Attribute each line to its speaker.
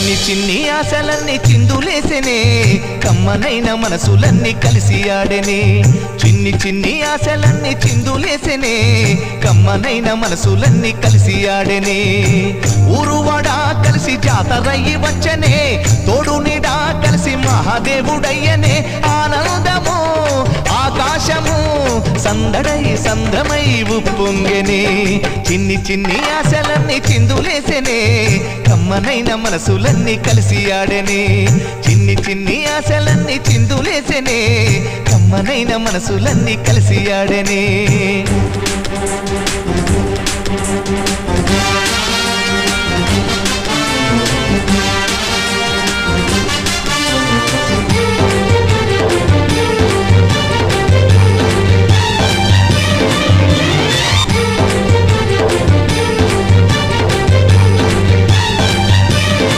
Speaker 1: చిన్ని చిన్ని ఆశలన్నీ చిందులేసెనే కమ్మనైన మనసులన్నీ కలిసి ఆడెనే చిన్ని చిన్ని ఆశలన్నీ చిందులేసెనే కమ్మనైన మనసులన్నీ కలిసి ఆడెనే ఊరువాడా కలిసి జాతరయ్యి వచ్చనే తోడు నీడా కలిసి మహాదేవుడయ్యనే ఆనందము ఆకాశము సందడై సంద్రమై ఉప్పొంగెనే చిన్ని చిన్ని ఆశలన్నీ చిందులేసెనే కమ్మనైన మనసులన్నీ కలిసి ఆడెనే చిన్ని చిన్ని ఆశలన్నీ చిందులేసెనే కమ్మనైన మనసులన్నీ కలిసి ఆడెనే